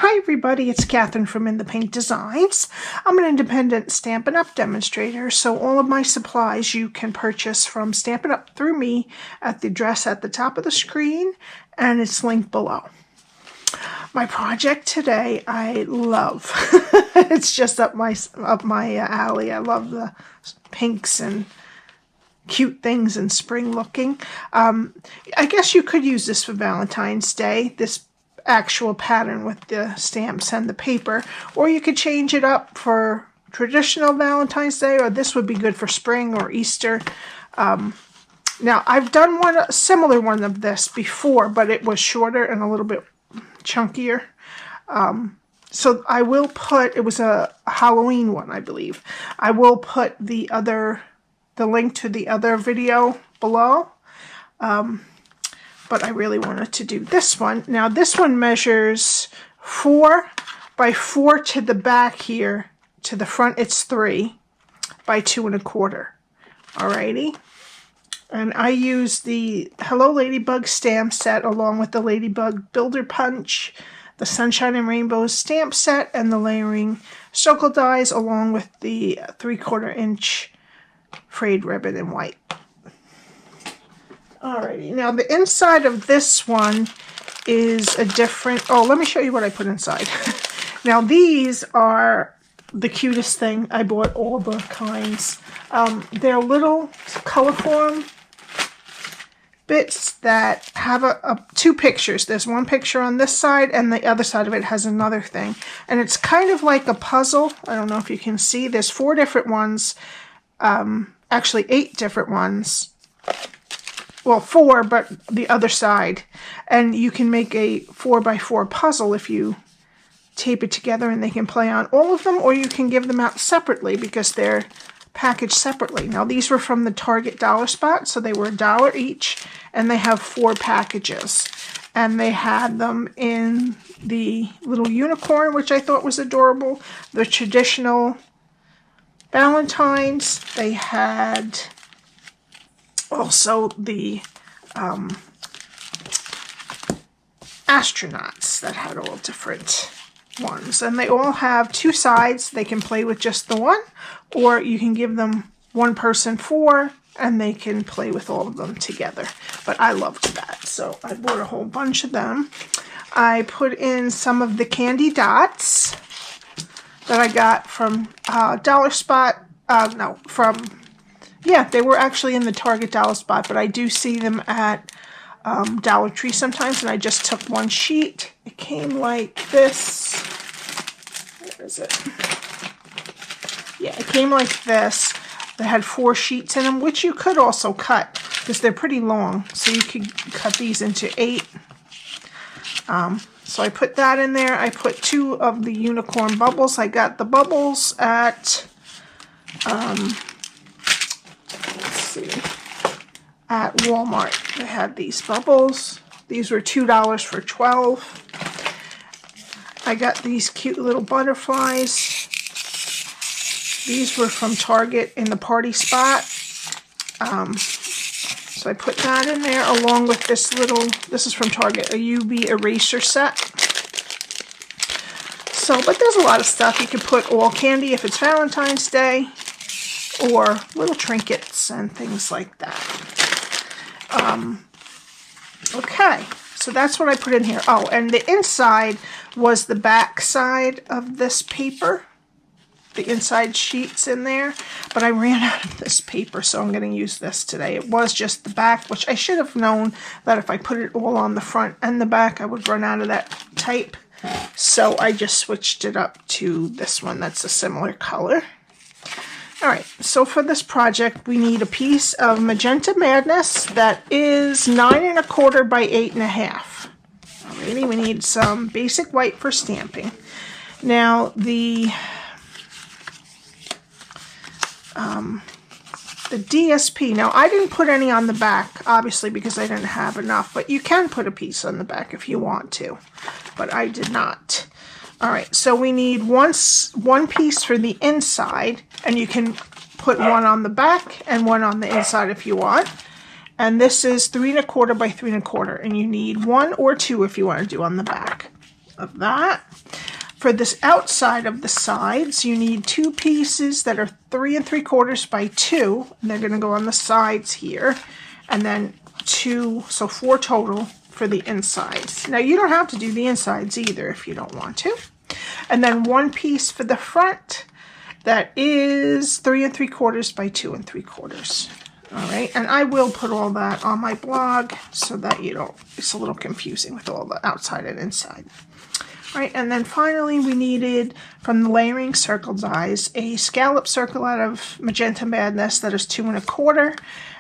Hi everybody, it's Catherine from In the Pink Designs. I'm an independent Stampin' Up demonstrator, so all of my supplies you can purchase from Stampin' Up through me at the address at the top of the screen, and it's linked below. My project today I love. It's just up my alley. I love the pinks and cute things and spring looking. I guess you could use this for Valentine's Day, this actual pattern with the stamps and the paper, or you could change it up for traditional Valentine's Day, or this would be good for spring or Easter. Now I've done a similar one of this before, but it was shorter and a little bit chunkier. So I will put, it was a Halloween one, I believe. I will put the link to the other video below. But I really wanted to do this one. Now this one measures 4 by 4 to the back here. To the front it's 3 by 2 1/4. Alrighty. And I use the Hello Ladybug stamp set along with the Ladybug Builder Punch, the Sunshine and Rainbows stamp set, and the layering circle dies along with the 3/4 inch frayed ribbon in white. Alrighty, now the inside of this one is a different, let me show you what I put inside. Now these are the cutest thing. I bought all the kinds. They're little colorform bits that have two pictures. There's one picture on this side and the other side of it has another thing. And it's kind of like a puzzle. I don't know if you can see. There's 4 different ones. Actually 8 different ones. Well, 4, but the other side. And you can make a 4 by 4 puzzle if you tape it together, and they can play on all of them, or you can give them out separately because they're packaged separately. Now, these were from the Target dollar spot, so they were $1 each, and they have 4 packages. And they had them in the little unicorn, which I thought was adorable. The traditional Valentines. They had also the astronauts that had all different ones, and they all have 2 sides. They can play with just the one, or you can give them one person 4 and they can play with all of them together. But I loved that, so I bought a whole bunch of them. I put in some of the candy dots that I got from Dollar Spot. Yeah, they were actually in the Target dollar spot, but I do see them at Dollar Tree sometimes, and I just took 1 sheet. It came like this. Where is it? Yeah, it came like this. They had 4 sheets in them, which you could also cut, because they're pretty long, so you could cut these into 8. So I put that in there. I put 2 of the unicorn bubbles. I got the bubbles at at Walmart. They had these bubbles. These were $2 for 12. I got these cute little butterflies. These were from Target in the party spot. So I put that in there along with this is from Target, a UV eraser set. So, but there's a lot of stuff. You could put all candy if it's Valentine's Day, or little trinkets and things like that. Okay, so that's what I put in here. Oh, and the inside was the back side of this paper. The inside sheets in there. But I ran out of this paper, so I'm going to use this today. It was just the back, which I should have known that if I put it all on the front and the back, I would run out of that type. So I just switched it up to this one that's a similar color. Alright, so for this project, we need a piece of Magenta Madness that is 9 1/4 by 8 1/2. Alrighty, we need some basic white for stamping. Now, the DSP, now I didn't put any on the back, obviously, because I didn't have enough, but you can put a piece on the back if you want to, but I did not. Alright, so we need one piece for the inside, and you can put one on the back and one on the inside if you want. And this is 3 1/4 by 3 1/4, and you need 1 or 2 if you want to do on the back. of that. For this outside of the sides, you need 2 pieces that are 3 3/4 by 2, and they're going to go on the sides here, and then 2, so 4 total for the insides. Now you don't have to do the insides either if you don't want to. And then 1 piece for the front that is 3 3/4 by 2 3/4. All right, and I will put all that on my blog so that you don't, it's a little confusing with all the outside and inside. Right, and then finally we needed, from the layering circle dies, a scallop circle out of Magenta Madness that is 2 1/4,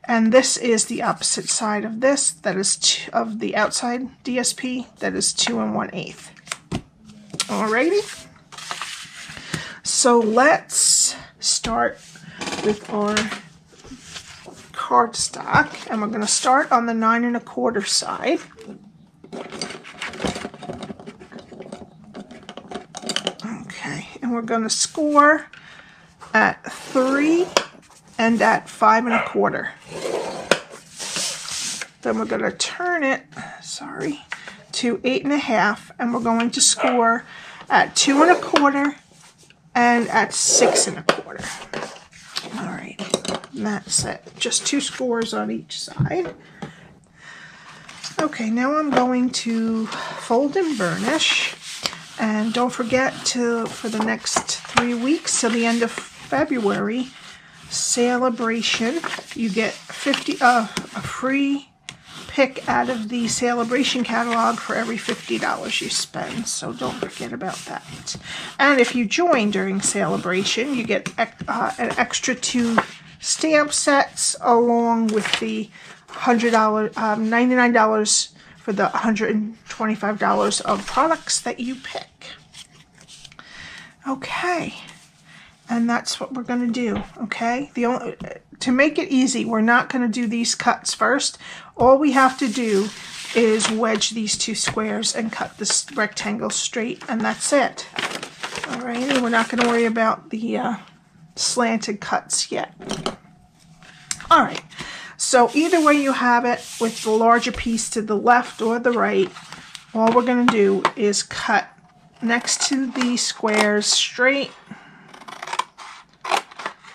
and this is the opposite side of this, that is of the outside DSP, that is 2 1/8. Alrighty, so let's start with our cardstock, and we're going to start on the 9 1/4 side. And we're going to score at 3 and at 5 1/4. Then we're going to turn it, to 8 1/2, and we're going to score at 2 1/4 and at 6 1/4. All right, and that's it. Just 2 scores on each side. Okay, now I'm going to fold and burnish. And don't forget to, for the next 3 weeks till the end of February, Celebration, you get a free pick out of the Celebration catalog for every $50 you spend. So don't forget about that. And if you join during Celebration, you get an extra 2 stamp sets along with the $99 for the $125 of products that you pick. Okay, and that's what we're going to do. Okay, to make it easy, we're not going to do these cuts first. All we have to do is wedge these 2 squares and cut this rectangle straight, and that's it. All right, and we're not going to worry about the slanted cuts yet. All right. So either way you have it, with the larger piece to the left or the right, all we're going to do is cut next to the squares straight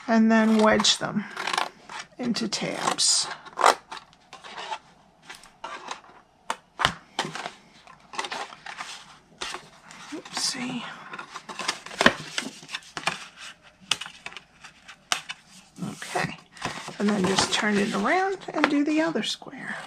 and then wedge them into tabs. Let's see. Okay. And then just turn it around and do the other square.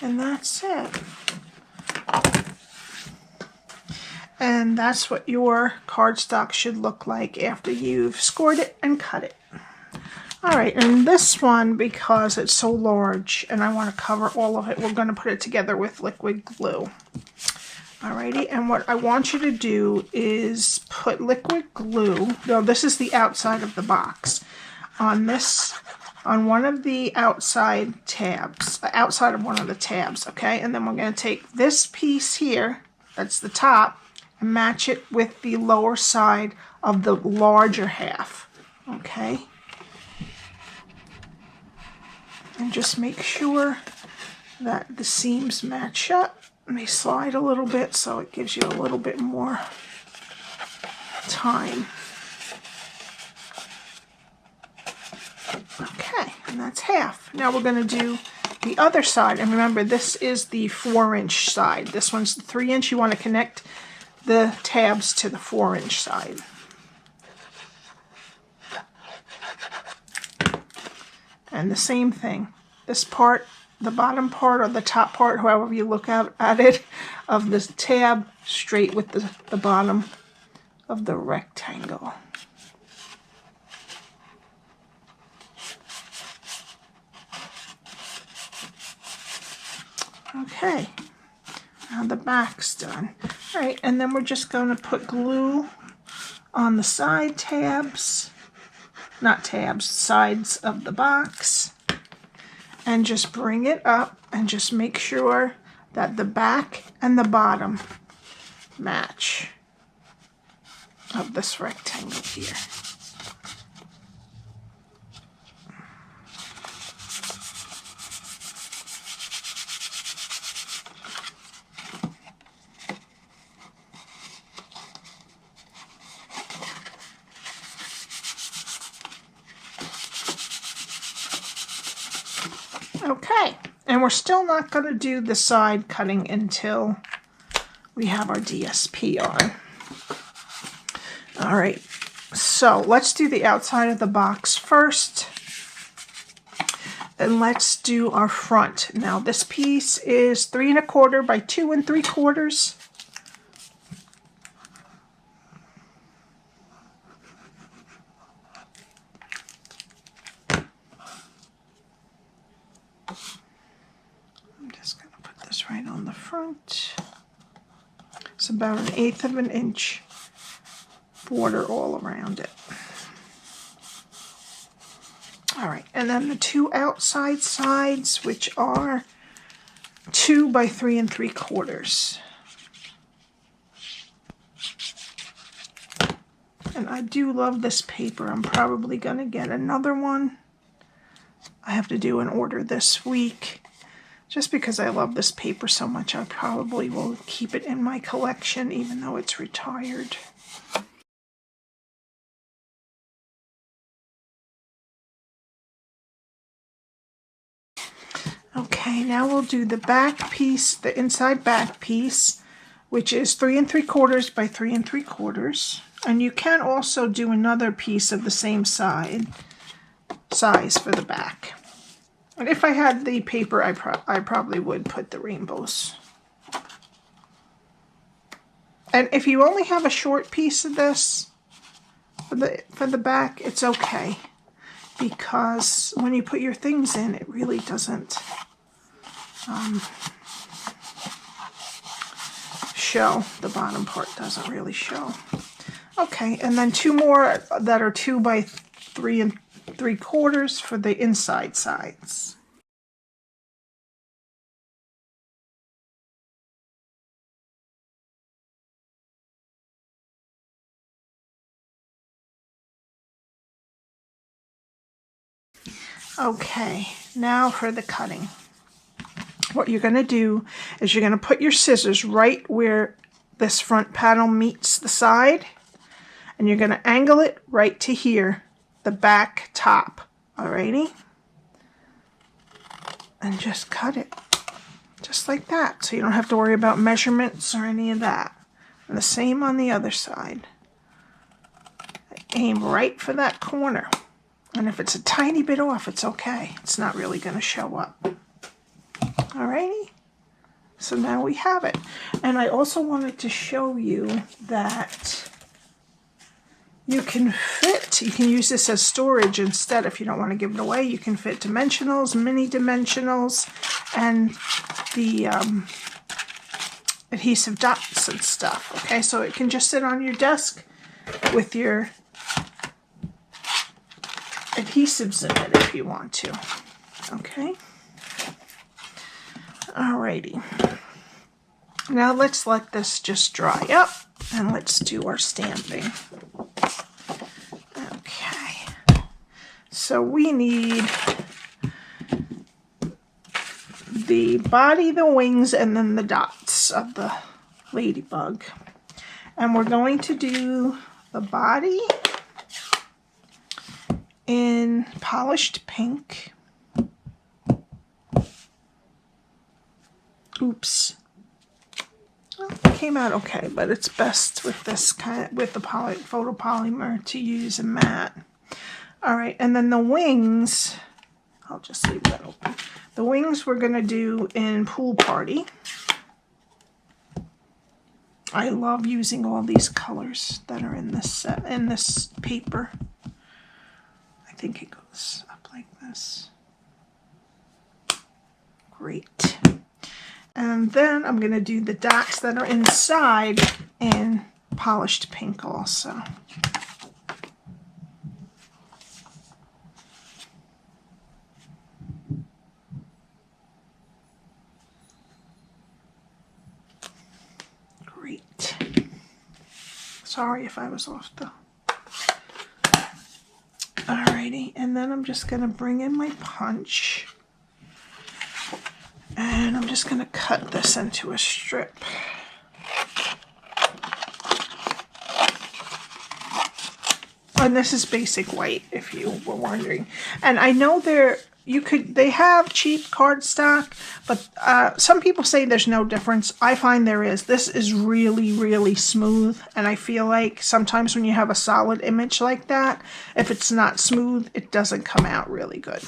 And that's it. And that's what your cardstock should look like after you've scored it and cut it. Alright, and this one, because it's so large and I want to cover all of it, we're going to put it together with liquid glue. Alrighty, and what I want you to do is put liquid glue, no, this is the outside of the box, on one of the outside tabs, outside of one of the tabs, okay? And then we're going to take this piece here, that's the top, and match it with the lower side of the larger half, okay? And just make sure that the seams match up. They slide a little bit so it gives you a little bit more time. Okay, and that's half. Now we're going to do the other side. And remember, this is the 4-inch side. This one's the 3-inch. You want to connect the tabs to the 4-inch side. And the same thing. This part, the bottom part or the top part, however you look at it, of this tab, straight with the bottom of the rectangle. Okay, now the back's done. All right, and then we're just going to put glue on the side tabs, not tabs, sides of the box, and just bring it up and just make sure that the back and the bottom match of this rectangle here. Okay, and we're still not going to do the side cutting until we have our DSP on. All right, so let's do the outside of the box first. And let's do our front. Now this piece is 3 1/4 by 2 3/4. I'm just going to put this right on the front. It's about 1/8 of an inch border all around it. All right, and then the 2 outside sides, which are 2 by 3 3/4. And I do love this paper. I'm probably going to get another one. I have to do an order this week. Just because I love this paper so much, I probably will keep it in my collection even though it's retired. Okay, now we'll do the back piece, the inside back piece, which is 3 3/4 by 3 3/4. And you can also do another piece of the same size for the back. And if I had the paper, I probably would put the rainbows. And if you only have a short piece of this for the back, it's okay. Because when you put your things in, it really doesn't show. The bottom part doesn't really show. Okay, and then 2 more that are 2 by 3 3/4 for the inside sides. Okay, now for the cutting. What you're going to do is you're going to put your scissors right where this front panel meets the side, and you're going to angle it right to here, the back top. Alrighty? And just cut it just like that, so you don't have to worry about measurements or any of that. And the same on the other side. Aim right for that corner. And if it's a tiny bit off, it's okay. It's not really going to show up. Alrighty? So now we have it. And I also wanted to show you that you can use this as storage instead. If you don't want to give it away, you can fit dimensionals, mini dimensionals, and the adhesive dots and stuff. Okay, so it can just sit on your desk with your adhesives in it if you want to. Okay. Alrighty. Now let's let this just dry up and let's do our stamping. Okay. So we need the body, the wings, and then the dots of the ladybug. And we're going to do the body in polished pink. Oops. Well, it came out okay, but it's best with this with the photopolymer to use a matte. All right, and then the wings, I'll just leave that open. The wings we're gonna do in Pool Party. I love using all these colors that are in this set, in this paper. I think it goes up like this. Great. And then I'm going to do the dots that are inside in polished pink also. Great. Sorry if I was off the... Alrighty, and then I'm just going to bring in my punch. And I'm just going to cut this into a strip. And this is basic white, if you were wondering. And I know they have cheap cardstock, but some people say there's no difference. I find there is. This is really, really smooth, and I feel like sometimes when you have a solid image like that, if it's not smooth, it doesn't come out really good.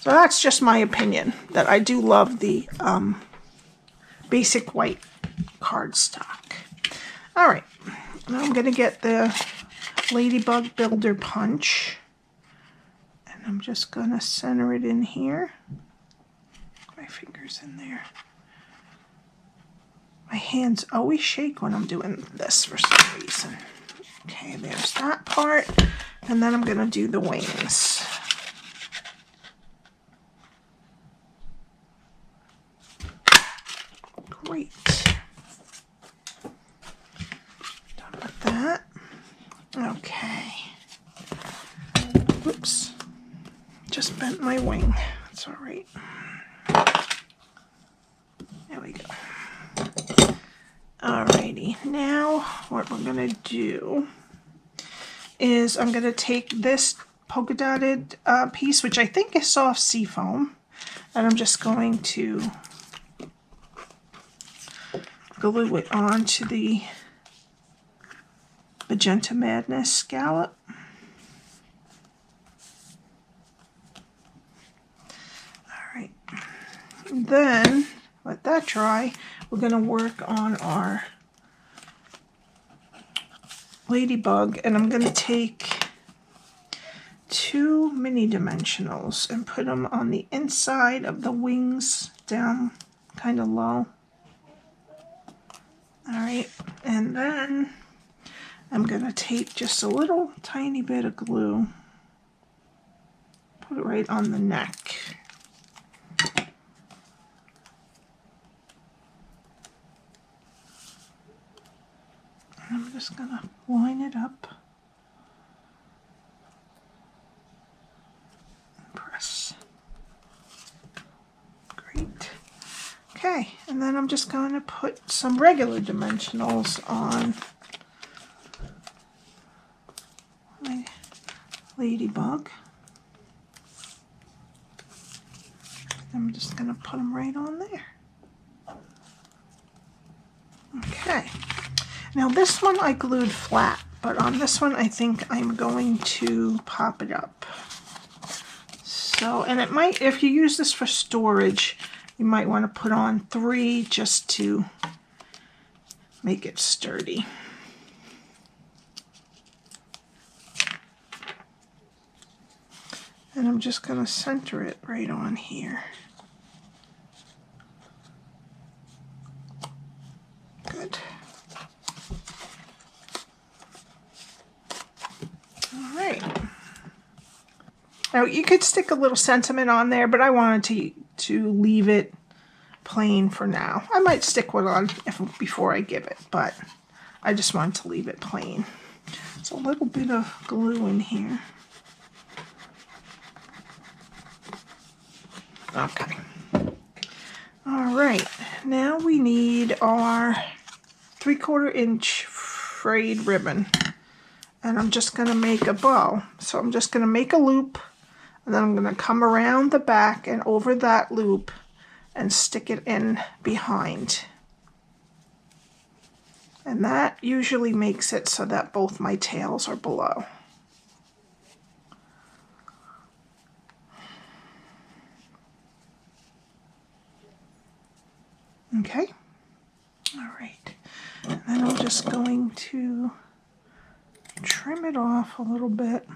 So that's just my opinion, that I do love the basic white cardstock. All right, now I'm going to get the Ladybug Builder Punch. And I'm just going to center it in here. My fingers in there. My hands always shake when I'm doing this for some reason. Okay, there's that part. And then I'm going to do the wings. Great. Done with that. Okay. Oops. Just bent my wing. That's all right. There we go. Alrighty. Now what we're going to do is I'm going to take this polka dotted piece, which I think is soft seafoam, and I'm just going to glue it onto the Magenta Madness scallop. Alright. Then, let that dry. We're going to work on our Ladybug, and I'm going to take 2 mini dimensionals and put them on the inside of the wings down kind of low. Alright, and then I'm going to take just a little tiny bit of glue, put it right on the neck. And I'm just going to line it up and press. Great. Okay, and then I'm just going to put some regular dimensionals on my Ladybug. I'm just going to put them right on there. Okay. Now this one I glued flat, but on this one I think I'm going to pop it up. So, and it might, if you use this for storage, you might want to put on 3 just to make it sturdy. And I'm just going to center it right on here. Good. All right. Now you could stick a little sentiment on there, but I wanted to leave it plain for now. I might stick one on before I give it, but I just wanted to leave it plain. It's a little bit of glue in here. Okay. All right. Now we need our 3/4 inch frayed ribbon. And I'm just going to make a bow. So I'm just going to make a loop, and then I'm going to come around the back and over that loop and stick it in behind. And that usually makes it so that both my tails are below. Okay. All right. And then I'm just going to trim it off a little bit.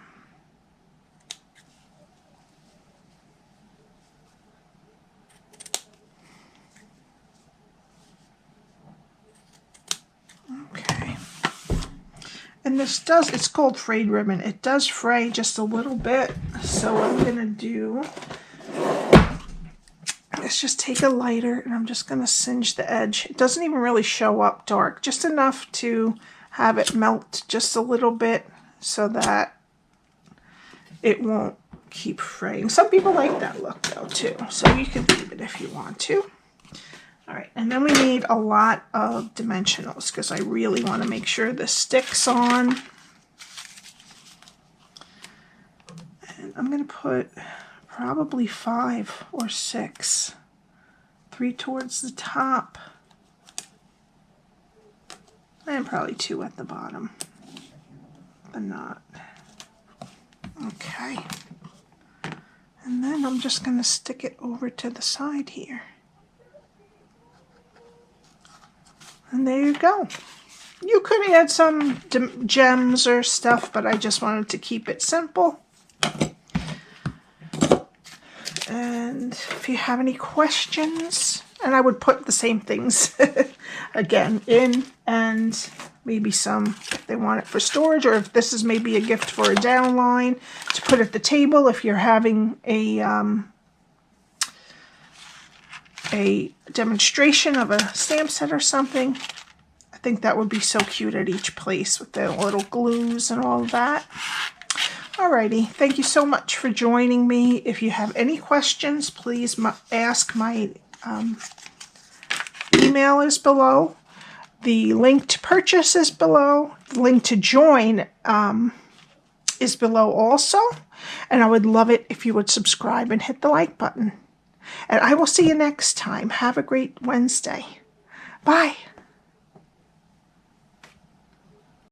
Okay. And this does, it's called frayed ribbon. It does fray just a little bit. So what I'm going to do is just take a lighter and I'm just going to singe the edge. It doesn't even really show up dark, just enough to have it melt just a little bit so that it won't keep fraying. Some people like that look though too, so you can leave it if you want to. All right, and then we need a lot of dimensionals because I really want to make sure this sticks on. And I'm going to put probably 5 or 6. 3 towards the top. And probably 2 at the bottom. The knot. Okay. And then I'm just going to stick it over to the side here. And there you go. You could add some gems or stuff, but I just wanted to keep it simple. And if you have any questions, and I would put the same things again in, and maybe some if they want it for storage, or if this is maybe a gift for a downline to put at the table if you're having a demonstration of a stamp set or something. I think that would be so cute at each place with the little glues and all of that. Alrighty, thank you so much for joining me. If you have any questions, please ask. My email is below. The link to purchase is below. The link to join is below also. And I would love it if you would subscribe and hit the like button. And I will see you next time. Have a great Wednesday. Bye.